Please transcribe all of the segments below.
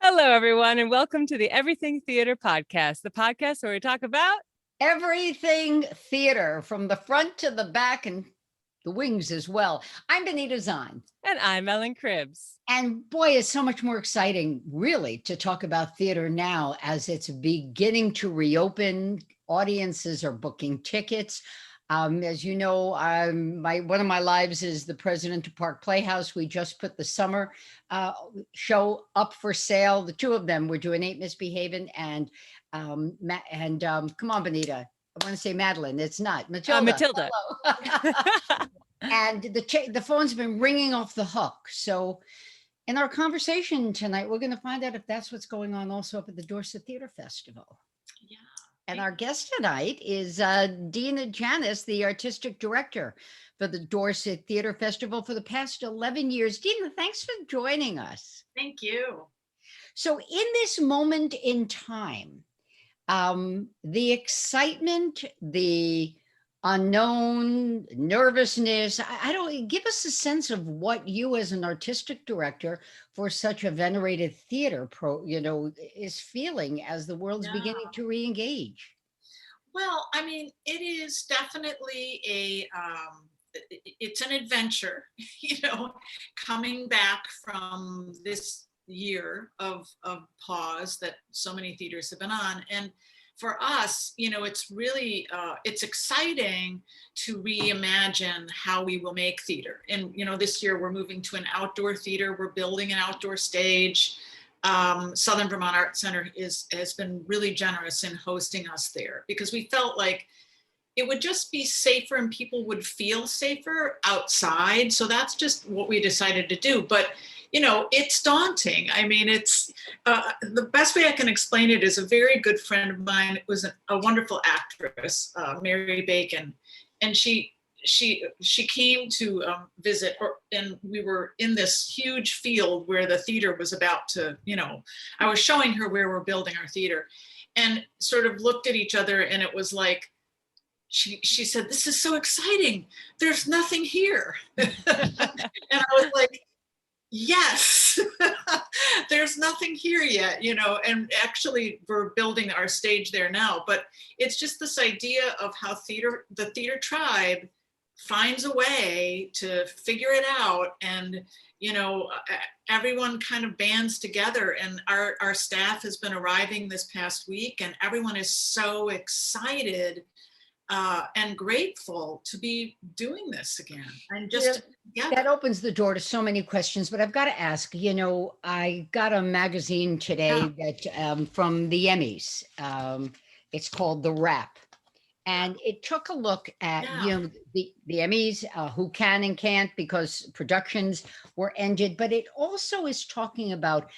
Hello, everyone, and welcome to the Everything Theater Podcast, the podcast where we talk about everything theater, from the front to the back and the wings as well. I'm Dina Janis. And I'm Ellen Cribbs. And boy, it's so much more exciting, really, to talk about theater now as it's beginning to reopen. Audiences are booking tickets. As you know, one of my lives is the president of Park Playhouse. We just put the summer show up for sale. The two of them, we're doing Ain't Misbehaving and come on, Benita. I want to say Madeline. It's not Matilda. And the phone's been ringing off the hook. So in our conversation tonight, we're going to find out if that's what's going on also up at the Dorset Theatre Festival. Yeah. And our guest tonight is Dina Janis, the artistic director for the Dorset Theatre Festival for the past 11 years. Dina, thanks for joining us. Thank you. So in this moment in time, the excitement, the unknown, nervousness, I don't, give us a sense of what you as an artistic director for such a venerated theater is feeling as the world's beginning to re-engage. Well, I mean, it is definitely it's an adventure, coming back from this year of pause that so many theaters have been on. And for us, it's really, it's exciting to reimagine how we will make theater. And, this year we're moving to an outdoor theater. We're building an outdoor stage. Southern Vermont Art Center has been really generous in hosting us there because we felt like it would just be safer and people would feel safer outside. So that's just what we decided to do. But it's daunting. I mean, it's the best way I can explain it is a very good friend of mine was a wonderful actress, Mary Bacon, and she came to visit, and we were in this huge field where the theater was about to, I was showing her where we're building our theater, and sort of looked at each other, and it was like, she said, "This is so exciting. There's nothing here," and I was like, yes, there's nothing here yet, and actually we're building our stage there now, but it's just this idea of how the theater tribe finds a way to figure it out, and everyone kind of bands together, and our staff has been arriving this past week, and everyone is so excited and grateful to be doing this again. And just that opens the door to so many questions, but I've got to ask, I got a magazine today that from the Emmys. It's called The Wrap. And it took a look at, the Emmys, who can and can't because productions were ended, but it also is talking about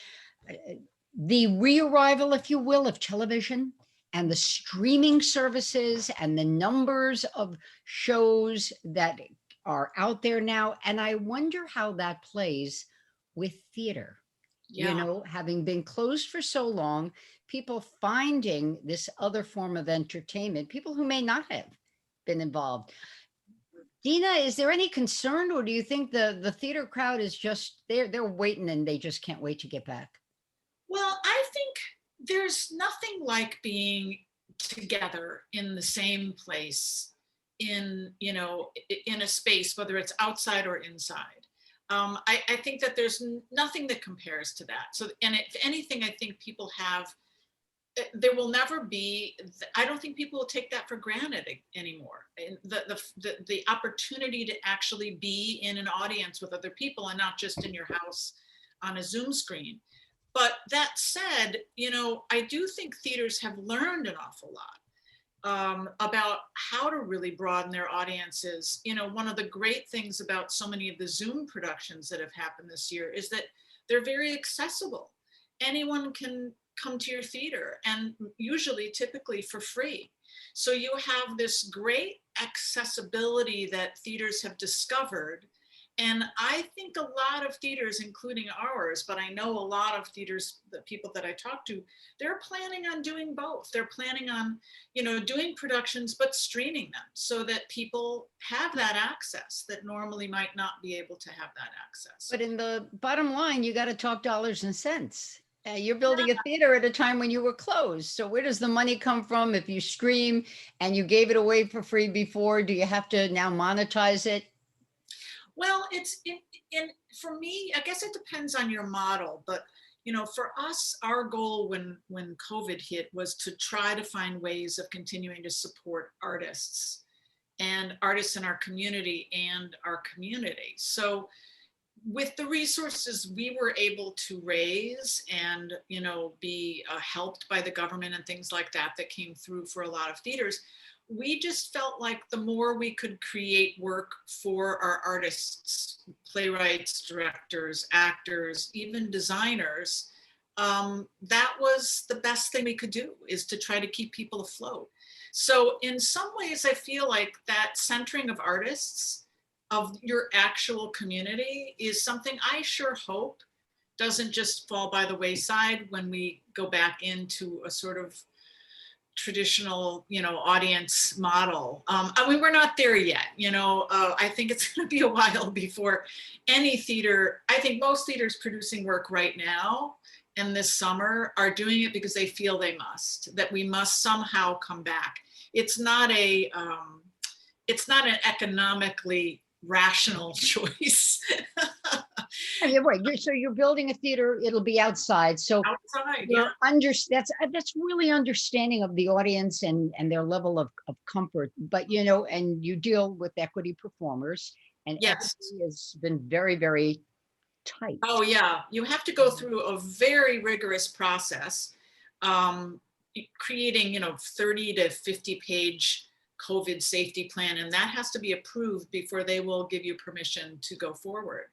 the re-arrival, if you will, of television and the streaming services and the numbers of shows that are out there now. And I wonder how that plays with theater. Having been closed for so long, people finding this other form of entertainment, people who may not have been involved. Dina, is there any concern, or do you think the theater crowd is just, they're waiting and they just can't wait to get back? Well, I think there's nothing like being together in the same place in a space, whether it's outside or inside. I think that there's nothing that compares to that. So, and if anything, I think people there will never be, I don't think people will take that for granted anymore. And the opportunity to actually be in an audience with other people and not just in your house on a Zoom screen. But that said, I do think theaters have learned an awful lot about how to really broaden their audiences. One of the great things about so many of the Zoom productions that have happened this year is that they're very accessible. Anyone can come to your theater, and typically for free. So you have this great accessibility that theaters have discovered. And I think a lot of theaters, including ours, but I know a lot of theaters, the people that I talk to, they're planning on doing both. They're planning on, doing productions, but streaming them so that people have that access that normally might not be able to have that access. But in the bottom line, you got to talk dollars and cents. You're building a theater at a time when you were closed. So where does the money come from? If you Scream and you gave it away for free before, do you have to now monetize it? Well, it's for me, I guess it depends on your model, but for us, our goal when COVID hit was to try to find ways of continuing to support artists and artists in our community and our community. So with the resources we were able to raise and be helped by the government and things like that came through for a lot of theaters, we just felt like the more we could create work for our artists, playwrights, directors, actors, even designers, that was the best thing we could do, is to try to keep people afloat. So in some ways, I feel like that centering of artists, of your actual community, is something I sure hope doesn't just fall by the wayside when we go back into a sort of traditional, audience model. I mean, we're not there yet. I think it's going to be a while before any theater. I think most theaters producing work right now and this summer are doing it because they feel they must, that we must somehow come back. It's not an economically rational choice. Right. So you're building a theater, it'll be outside. So Outside, you're that's really understanding of the audience and their level of comfort. But and you deal with equity performers, and Yes. equity has been very, very tight. Oh yeah, you have to go through a very rigorous process, creating 30 to 50 page COVID safety plan, and that has to be approved before they will give you permission to go forward.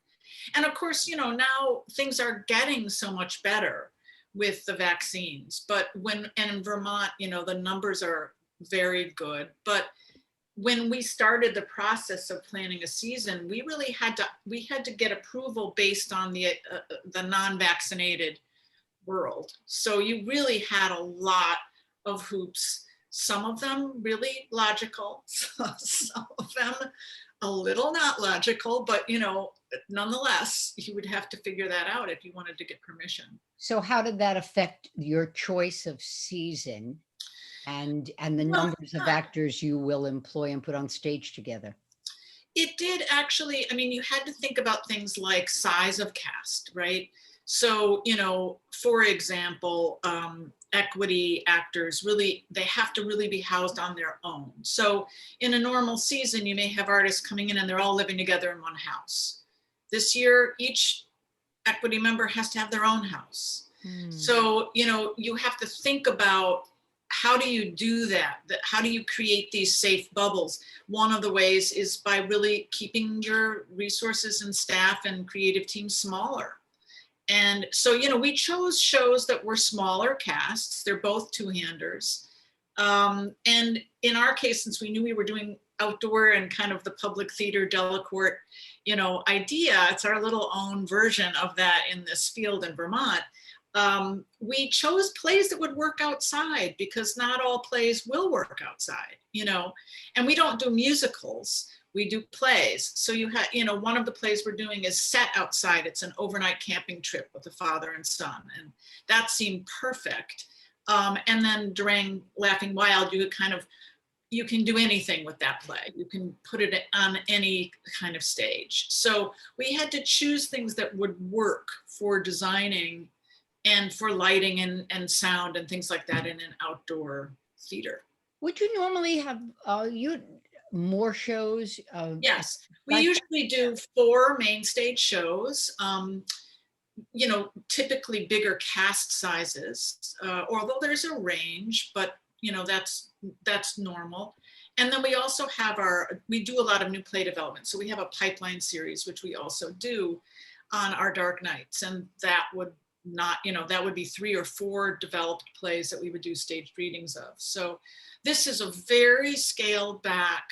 And of course, now things are getting so much better with the vaccines, but and in Vermont, the numbers are very good. But when we started the process of planning a season, we really had to get approval based on the non-vaccinated world. So you really had a lot of hoops, some of them really logical, some of them a little not logical, but nonetheless, you would have to figure that out if you wanted to get permission. So how did that affect your choice of season and the numbers of actors you will employ and put on stage together? It did actually. I mean, you had to think about things like size of cast, right? So, for example, equity actors, really, they have to really be housed on their own. So in a normal season, you may have artists coming in and they're all living together in one house. This year, each equity member has to have their own house. So, you have to think about, how do you do that? How do you create these safe bubbles? One of the ways is by really keeping your resources and staff and creative teams smaller. And so, we chose shows that were smaller casts. They're both two-handers. And in our case, since we knew we were doing outdoor and kind of the public theater Delacorte, idea, it's our little own version of that in this field in Vermont. We chose plays that would work outside, because not all plays will work outside, and we don't do musicals, we do plays. So you have, one of the plays we're doing is set outside. It's an overnight camping trip with a father and son, and that seemed perfect. And then during Laughing Wild, you can do anything with that play. You can put it on any kind of stage. So we had to choose things that would work for designing and for lighting and sound and things like that in an outdoor theater. Would you normally have more shows? Yes, we usually do 4 main stage shows, typically bigger cast sizes, although there's a range, but that's normal. And then we also have we do a lot of new play development. So we have a pipeline series, which we also do on our dark nights. And that would that would be 3 or 4 developed plays that we would do staged readings of. So this is a very scaled back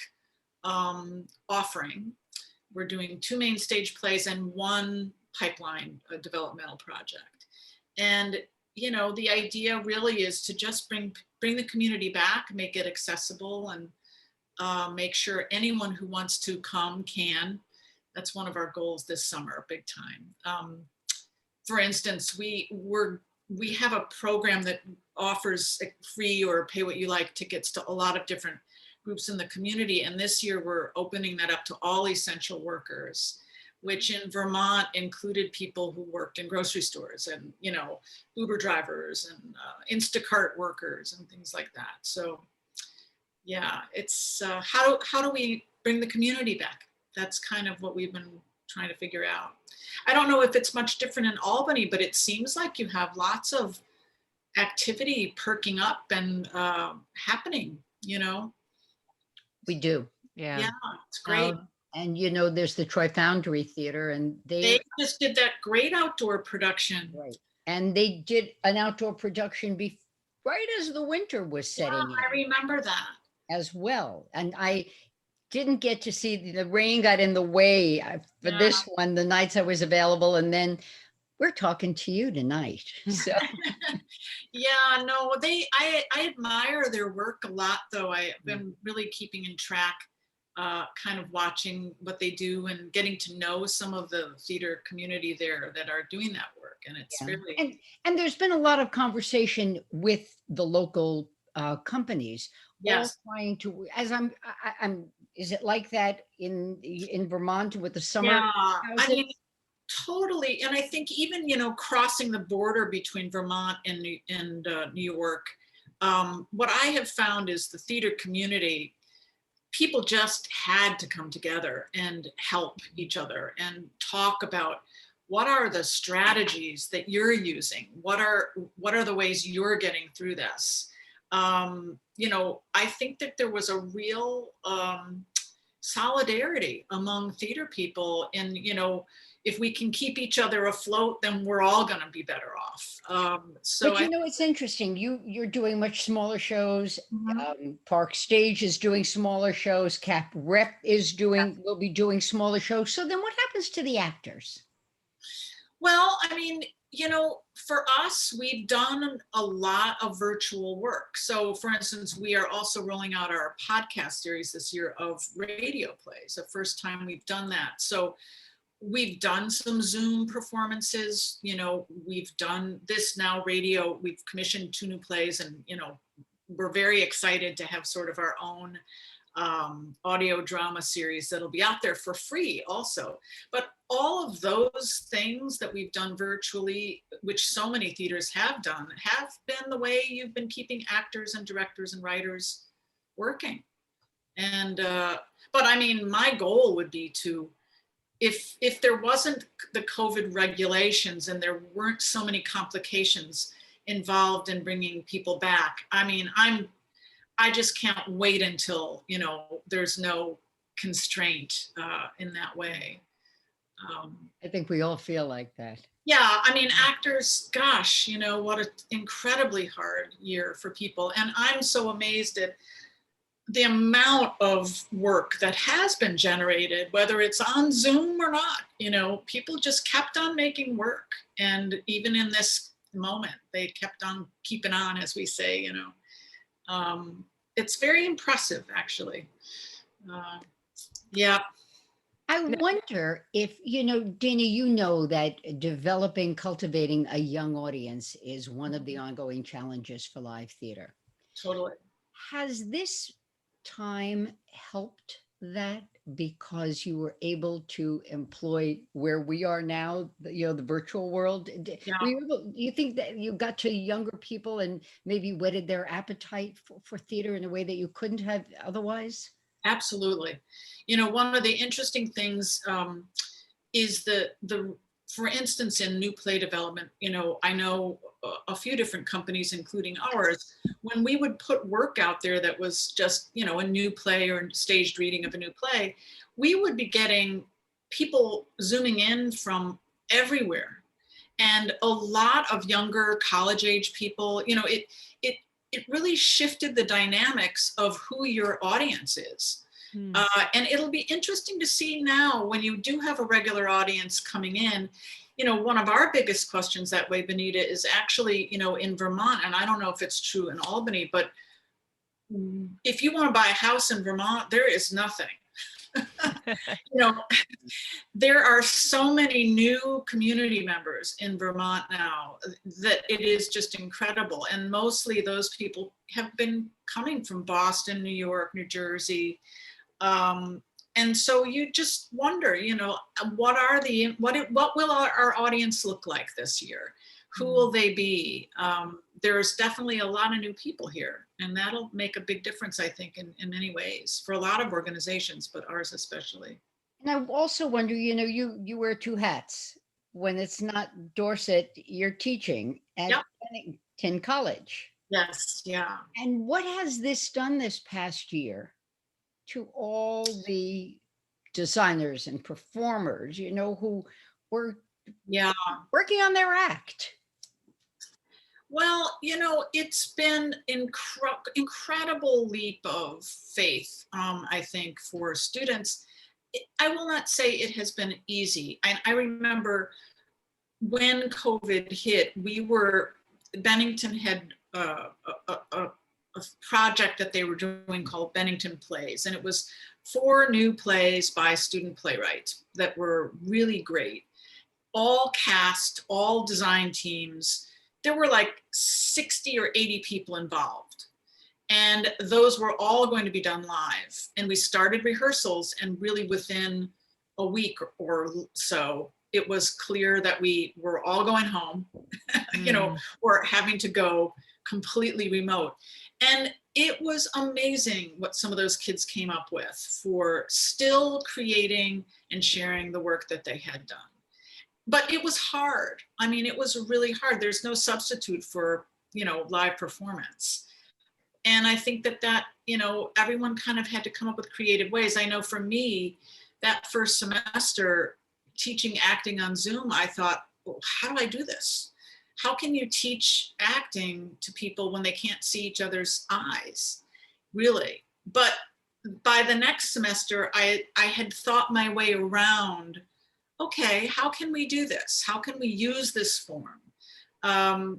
offering. We're doing 2 main stage plays and 1 pipeline developmental project. And the idea really is to just bring the community back, make it accessible, and make sure anyone who wants to come can. That's one of our goals this summer, big time. For instance, we're we have a program that offers free or pay what you like tickets to a lot of different groups in the community. And this year we're opening that up to all essential workers, which in Vermont included people who worked in grocery stores and, you know, Uber drivers and Instacart workers and things like that. So yeah, it's how do we bring the community back? That's kind of what we've been trying to figure out. I don't know if it's much different in Albany, but it seems like you have lots of activity perking up and happening, you know? We do. Yeah. Yeah, it's great. And you know, there's the Troy Foundry Theater, and They just did that great outdoor production. right, and they did an outdoor production right as the winter was Yeah, setting I in remember that. as well. And I didn't get to see, the rain got in the way for Yeah. this one, the nights I was available. And then we're talking to you tonight. So Yeah, no, I admire their work a lot, though. I've been really keeping in track, kind of watching what they do and getting to know some of the theater community there that are doing that work. And it's really, and there's been a lot of conversation with the local companies, all yes. trying to, as I'm, is it like that in Vermont with the summer Yeah, I houses? mean, totally. And I think even, you know, crossing the border between Vermont and New York, what I have found is the theater community, people just had to come together and help each other and talk about what are the strategies that you're using? What are the ways you're getting through this? You know, I think that there was a real solidarity among theater people, and, you know, if we can keep each other afloat, then we're all going to be better off. So But you know, it's interesting. You're doing much smaller shows. Mhm. Park Stage is doing smaller shows. Cap Rep will be doing smaller shows. So then what happens to the actors? Well, I mean, you know, for us, we've done a lot of virtual work. So, for instance, we are also rolling out our podcast series this year of radio plays, the first time we've done that. So, we've done some Zoom performances, you know, we've done this now radio, we've commissioned 2 new plays, and, you know, we're very excited to have sort of our own audio drama series that'll be out there for free also. But all of those things that we've done virtually, which so many theaters have done, have been the way you've been keeping actors and directors and writers working. And but I mean, my goal would be to, if there wasn't the COVID regulations and there weren't so many complications involved in bringing people back, I mean, I just can't wait until, you know, there's no constraint in that way. I think we all feel like that. Yeah, I mean, actors, gosh, you know, what an incredibly hard year for people. And I'm so amazed at the amount of work that has been generated, whether it's on Zoom or not. You know, people just kept on making work. And even in this moment, they kept on keeping on, as we say, you know. It's very impressive, actually. Yeah. I wonder if, you know, Dina, you know that cultivating a young audience is one of the ongoing challenges for live theater. Totally. Has this time helped that, because you were able to employ where we are now, you know, the virtual world? Yeah. Do you think that you got to younger people and maybe whetted their appetite for theater in a way that you couldn't have otherwise? Absolutely. You know, one of the interesting things is for instance, in new play development, you know, I know a few different companies, including ours, when we would put work out there that was just, you know, a new play or staged reading of a new play, we would be getting people zooming in from everywhere. And a lot of younger college age people, you know, it really shifted the dynamics of who your audience is. And it'll be interesting to see now when you do have a regular audience coming in. You know, one of our biggest questions that way, Benita, is actually, you know, in Vermont, and I don't know if it's true in Albany, but if you want to buy a house in Vermont, there is nothing. You know, there are so many new community members in Vermont now that it is just incredible. And mostly those people have been coming from Boston, New York, New Jersey. And so you just wonder, you know, what will our audience look like this year? Who will they be? There's definitely a lot of new people here, and that'll make a big difference, I think, in many ways for a lot of organizations, but ours especially. And I also wonder, you know, you wear two hats. When it's not Dorset, you're teaching at Yep. Bennington College. Yes, yeah. And what has this done this past year to all the designers and performers, you know, who were Yeah. working on their act? Well, you know, it's been incredible leap of faith, I think, for students. I will not say it has been easy. I remember when COVID hit, Bennington had a project that they were doing called Bennington Plays, and it was 4 new plays by student playwrights that were really great. All cast, all design teams. There were like 60 or 80 people involved. And those were all going to be done live. And we started rehearsals, and really within a week or so, it was clear that we were all going home, you know, or having to go completely remote. And it was amazing what some of those kids came up with for still creating and sharing the work that they had done. But it was hard. I mean, it was really hard. There's no substitute for, you know, live performance. And I think that, you know, everyone kind of had to come up with creative ways. I know for me, that first semester teaching acting on Zoom, I thought, well, how do I do this? How can you teach acting to people when they can't see each other's eyes, really? But by the next semester, I had thought my way around, okay, how can we do this? How can we use this form?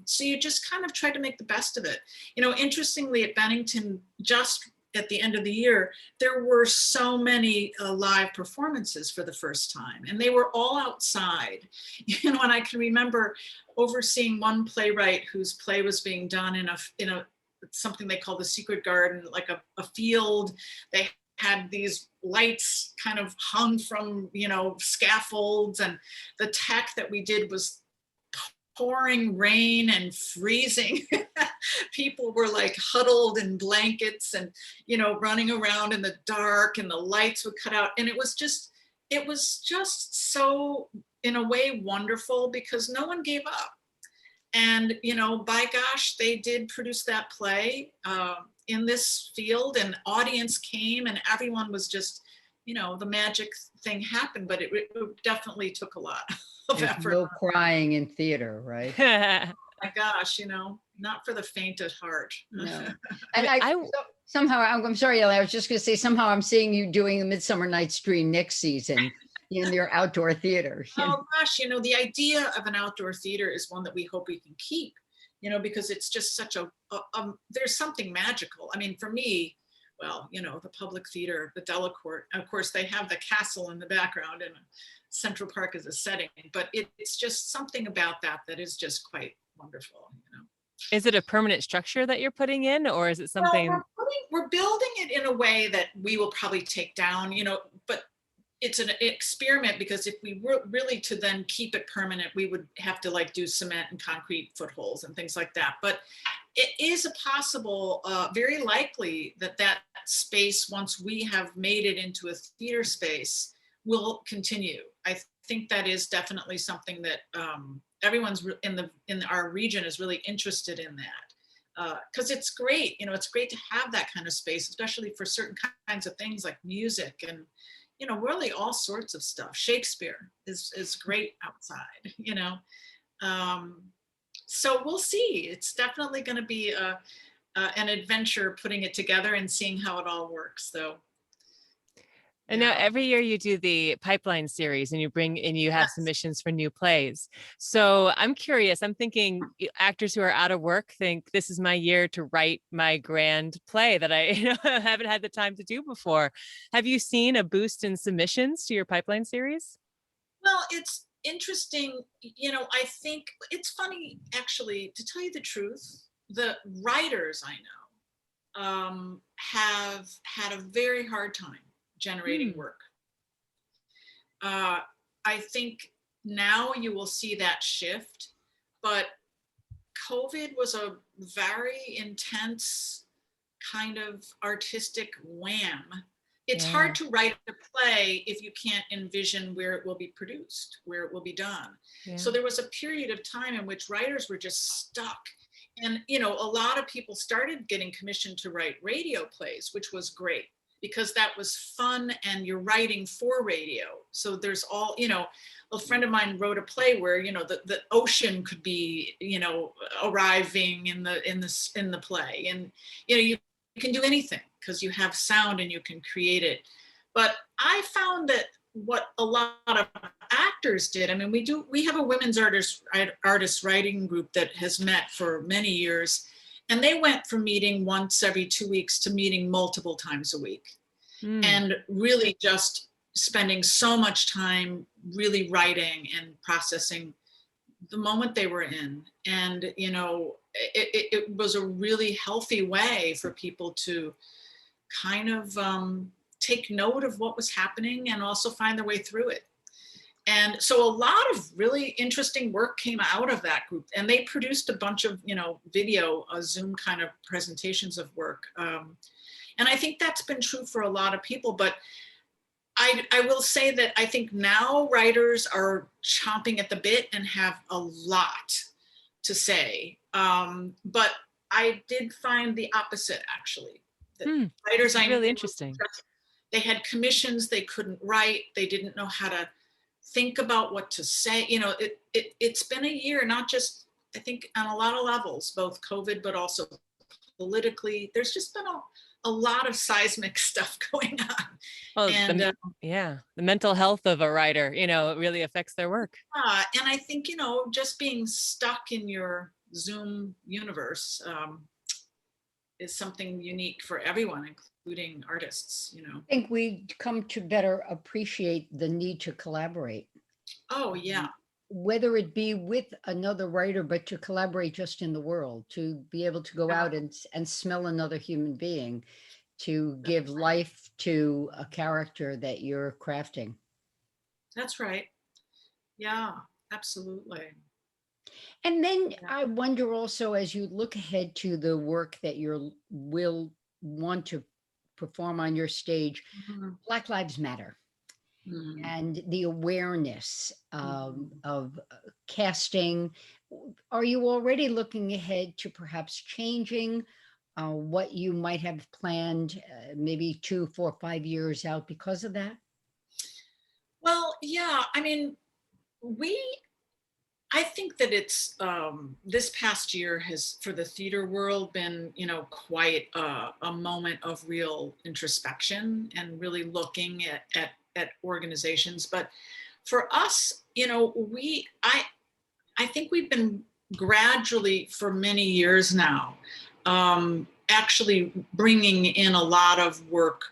So you just kind of try to make the best of it. You know, interestingly, at Bennington, just at the end of the year, there were so many live performances for the first time, and they were all outside. You know, and I can remember overseeing one playwright whose play was being done in a something they call the secret garden, like a field. They had these lights kind of hung from, you know, scaffolds, and the tech that we did was pouring rain and freezing. People were like huddled in blankets and, you know, running around in the dark, and the lights would cut out. And it was just so, in a way, wonderful, because no one gave up. And, you know, by gosh, they did produce that play in this field, and audience came, and everyone was just, you know, the magic thing happened. But it definitely took a lot of There's effort. no crying in theater, right? Oh my gosh, you know, not for the faint at heart. No. And somehow, I'm sorry, Ellie, I was just going to say, somehow I'm seeing you doing a Midsummer Night's Dream next season in your outdoor theater. Oh gosh, you know, the idea of an outdoor theater is one that we hope we can keep, you know, because it's just such there's something magical. I mean, for me, well, you know, the public theater, the Delacorte, of course, they have the castle in the background, and Central Park as a setting, but it's just something about that is just quite wonderful, you know. Is it a permanent structure that you're putting in, or is it something? Well, we're building it in a way that we will probably take down, you know, but it's an experiment, because if we were really to then keep it permanent, we would have to like do cement and concrete footholds and things like that. But it is a possible, very likely that space, once we have made it into a theater space, will continue. I think that is definitely something that everyone's in our region is really interested in that. Because it's great, you know, it's great to have that kind of space, especially for certain kinds of things like music and, you know, really all sorts of stuff. Shakespeare is great outside, you know. So we'll see. It's definitely going to be an adventure putting it together and seeing how it all works, though. And now every year you do the pipeline series and you have submissions for new plays. So I'm curious, I'm thinking actors who are out of work think this is my year to write my grand play that I haven't had the time to do before. Have you seen a boost in submissions to your pipeline series? Well, it's interesting. I think it's funny, actually, to tell you the truth, the writers I know have had a very hard time generating work. I think now you will see that shift, but COVID was a very intense kind of artistic wham. It's hard to write a play if you can't envision where it will be produced, where it will be done. So there was a period of time in which writers were just stuck. And, a lot of people started getting commissioned to write radio plays, which was great because that was fun and you're writing for radio. So there's all, a friend of mine wrote a play where, the ocean could be, arriving in the play. And, you can do anything because you have sound and you can create it. But I found that what a lot of actors did, we have a women's artist writing group that has met for many years, and they went from meeting once every 2 weeks to meeting multiple times a week, and really just spending so much time really writing and processing the moment they were in. And, it was a really healthy way for people to kind of take note of what was happening and also find their way through it. And so a lot of really interesting work came out of that group, and they produced a bunch of, video, Zoom kind of presentations of work. And I think that's been true for a lot of people, but I will say that I think now writers are chomping at the bit and have a lot to say. But I did find the opposite, actually. The writers I really knew, interesting. they had commissions they couldn't write. They didn't know how to think about what to say. It's been a year, not just, I think, on a lot of levels, both COVID, but also politically. There's just been a lot of seismic stuff going on. Well, And the mental health of a writer, it really affects their work. and I think, just being stuck in your Zoom universe is something unique for everyone, including artists, I think we come to better appreciate the need to collaborate. Oh, yeah. Whether it be with another writer, but to collaborate just in the world, to be able to go out and smell another human being, to give life to a character that you're crafting. That's right. Yeah, absolutely. And then I wonder also, as you look ahead to the work that you will want to perform on your stage, Black Lives Matter. And the awareness of casting. Are you already looking ahead to perhaps changing what you might have planned maybe 2, 4, 5 years out because of that? Well, yeah, I think that it's this past year has, for the theater world, been, quite a moment of real introspection and really looking at organizations. But for us, I think we've been gradually for many years now, actually bringing in a lot of work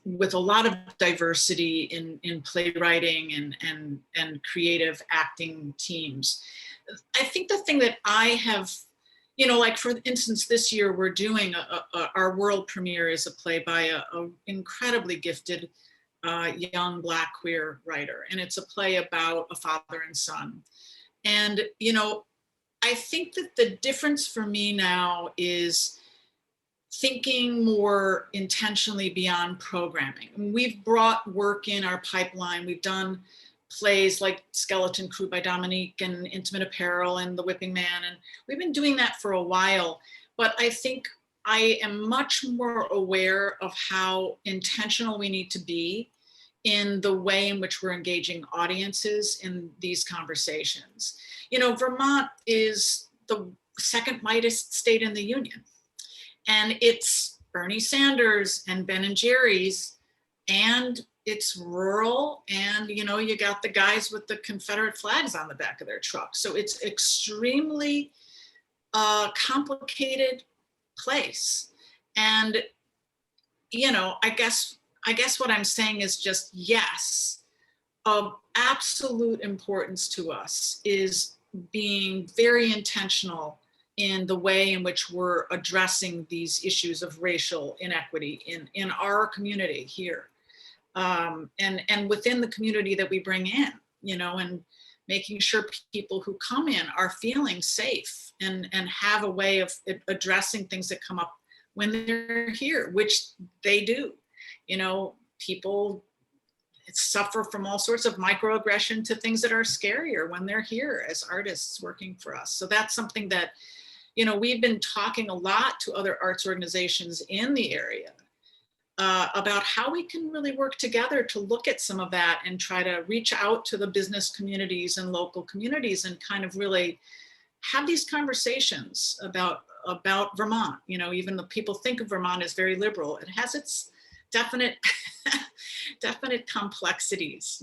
with a lot of diversity in playwriting and creative acting teams. I think the thing that I have, like for instance, this year we're doing our world premiere is a play by a incredibly gifted young Black queer writer. And it's a play about a father and son. And, I think that the difference for me now is thinking more intentionally beyond programming. We've brought work in our pipeline. We've done plays like Skeleton Crew by Dominique and Intimate Apparel and The Whipping Man. And we've been doing that for a while. But I think I am much more aware of how intentional we need to be in the way in which we're engaging audiences in these conversations. Vermont is the second whitest state in the union. And it's Bernie Sanders and Ben and Jerry's and it's rural, and you got the guys with the Confederate flags on the back of their truck. So it's extremely complicated place. And I guess what I'm saying is just, yes, of absolute importance to us is being very intentional in the way in which we're addressing these issues of racial inequity in our community here, and within the community that we bring in, and making sure people who come in are feeling safe and have a way of addressing things that come up when they're here, which they do. People suffer from all sorts of microaggression to things that are scarier when they're here as artists working for us. So that's something that, we've been talking a lot to other arts organizations in the area about how we can really work together to look at some of that and try to reach out to the business communities and local communities and kind of really have these conversations about Vermont. Even though people think of Vermont as very liberal, it has its definite complexities.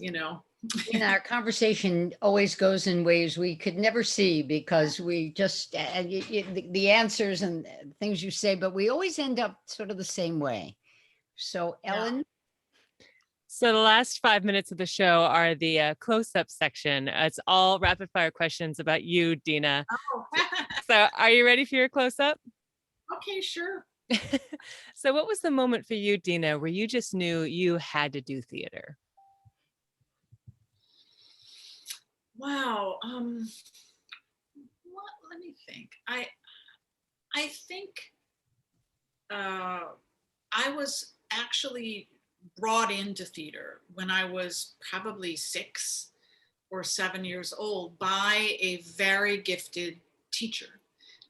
Our conversation always goes in ways we could never see, because we just the answers and things you say, but we always end up sort of the same way. So Ellen. Yeah. So the last 5 minutes of the show are the close-up section. It's all rapid fire questions about you, Dina. Oh. So are you ready for your close-up? Okay, sure. So what was the moment for you, Dina, where you just knew you had to do theater? Wow. Let me think. I think I was actually brought into theater when I was probably 6 or 7 years old by a very gifted teacher.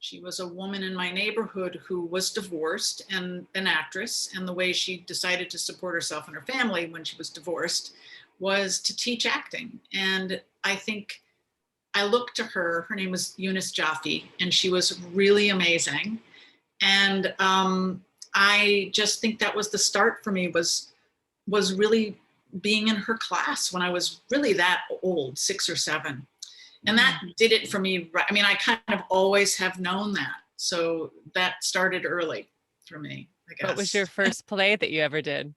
She was a woman in my neighborhood who was divorced and an actress, and the way she decided to support herself and her family when she was divorced was to teach acting. And I think I looked to her. Her name was Eunice Jaffe, and she was really amazing. And I just think that was the start for me, was really being in her class when I was really that old, 6 or 7. And that did it for me. I mean, I kind of always have known that. So that started early for me, I guess. What was your first play that you ever did?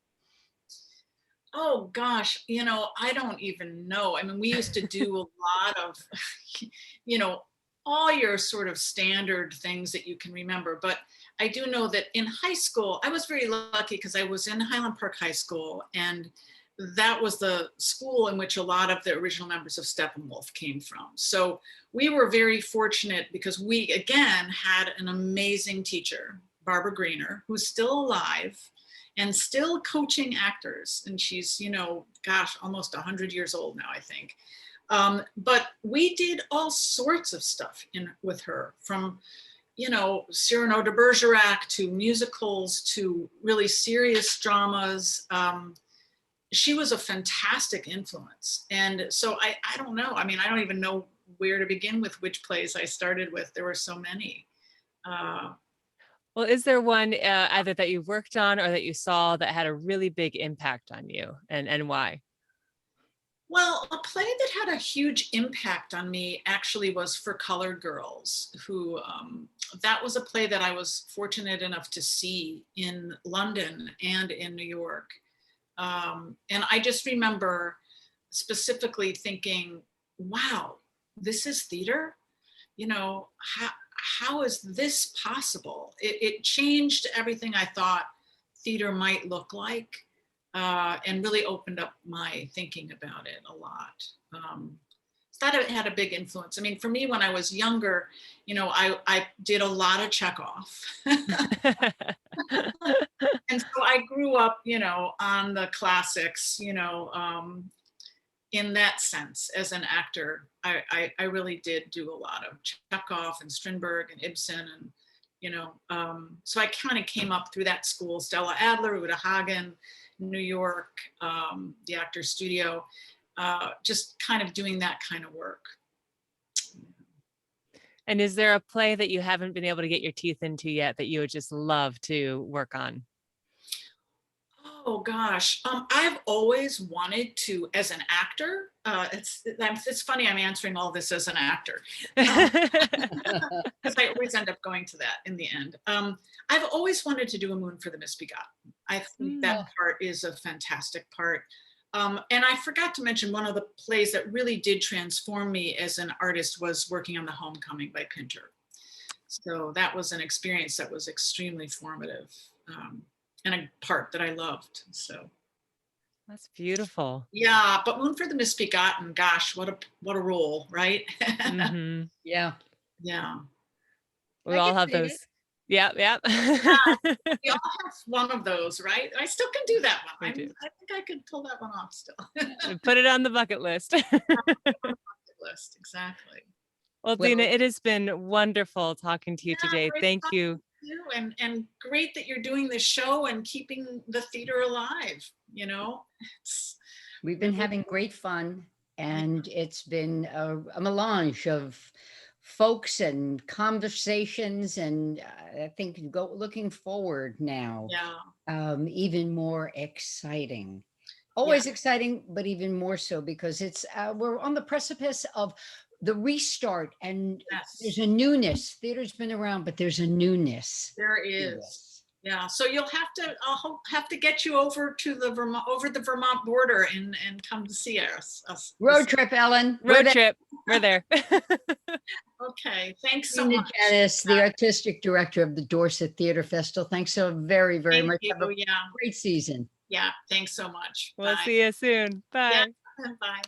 Oh gosh, I don't even know. I mean, we used to do a lot of, all your sort of standard things that you can remember. But I do know that in high school, I was very lucky because I was in Highland Park High School, and that was the school in which a lot of the original members of Steppenwolf came from. So we were very fortunate because we, again, had an amazing teacher, Barbara Greener, who's still alive and still coaching actors. And she's, almost 100 years old now, I think. But we did all sorts of stuff with her, from, Cyrano de Bergerac to musicals to really serious dramas. She was a fantastic influence. And so I don't know. I mean, I don't even know where to begin with which plays I started with. There were so many. Well, is there one either that you worked on or that you saw that had a really big impact on you, and why? Well, a play that had a huge impact on me actually was For Colored Girls, who that was a play that I was fortunate enough to see in London and in New York. And I just remember specifically thinking, wow, this is theater? How is this possible? It changed everything I thought theater might look like, and really opened up my thinking about it a lot. That it had a big influence. I mean, for me, when I was younger, I did a lot of Chekhov. And so I grew up, on the classics, in that sense. As an actor, I really did do a lot of Chekhov and Strindberg and Ibsen, and so I kind of came up through that school. Stella Adler, Uta Hagen, New York, the Actors Studio, just kind of doing that kind of work. And is there a play that you haven't been able to get your teeth into yet that you would just love to work on? Oh gosh, I've always wanted to, as an actor, it's funny I'm answering all this as an actor, because I always end up going to that in the end. I've always wanted to do A Moon for the Misbegotten. I think that part is a fantastic part. And I forgot to mention one of the plays that really did transform me as an artist was working on The Homecoming by Pinter. So that was an experience that was extremely formative, and a part that I loved. So That's beautiful. yeah, but Moon for the Misbegotten, gosh, what a role, right? Hmm. Yeah. Yeah. We I all can have see it. those. Yep, yep. We all have one of those, right? I still can do that one. We do. I think I could pull that one off still. Put it on the bucket list. List, exactly. Well, Well, Dina, it has been wonderful talking to you Yeah, today. great Thank talking you. to you, and great that you're doing this show and keeping the theater alive, you know? It's we've been really having great fun, and it's been a melange of folks and conversations, and I think looking forward now, yeah, even more exciting. yeah, Always exciting, but even more so because it's we're on the precipice of the restart, and there's yes, a newness. Theater's been around, but there's a newness there to is. this. Yeah, so I'll have to get you over to the Vermont border and come to see us. Road trip, Ellen. We're Road there. trip. We're there. Okay, thanks so Dina much. Janis, the artistic director of the Dorset Theatre Festival. Thanks so very, very Thank much. you. Have a Yeah, great season. yeah, thanks so much. We'll Bye. see you soon. Yeah, Bye. bye.